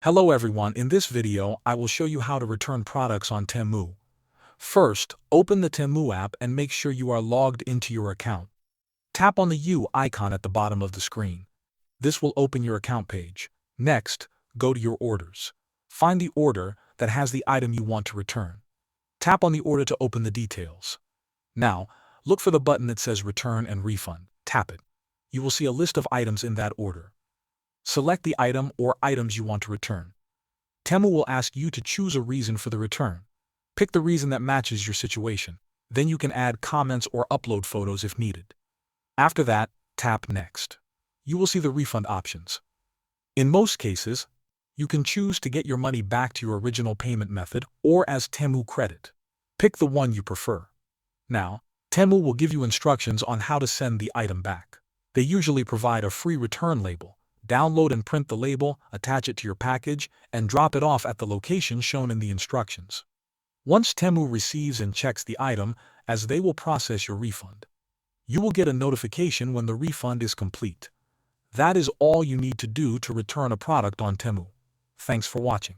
Hello everyone, in this video I will show you how to return products on Temu. First, open the Temu app and make sure you are logged into your account. Tap on the U icon at the bottom of the screen. This will open your account page. Next, go to your orders. Find the order that has the item you want to return. Tap on the order to open the details. Now, look for the button that says Return and Refund. Tap it. You will see a list of items in that order. Select the item or items you want to return. Temu will ask you to choose a reason for the return. Pick the reason that matches your situation. Then you can add comments or upload photos if needed. After that, tap Next. You will see the refund options. In most cases, you can choose to get your money back to your original payment method or as Temu credit. Pick the one you prefer. Now, Temu will give you instructions on how to send the item back. They usually provide a free return label. Download and print the label, attach it to your package, and drop it off at the location shown in the instructions. Once Temu receives and checks the item, as they will process your refund, you will get a notification when the refund is complete. That is all you need to do to return a product on Temu. Thanks for watching.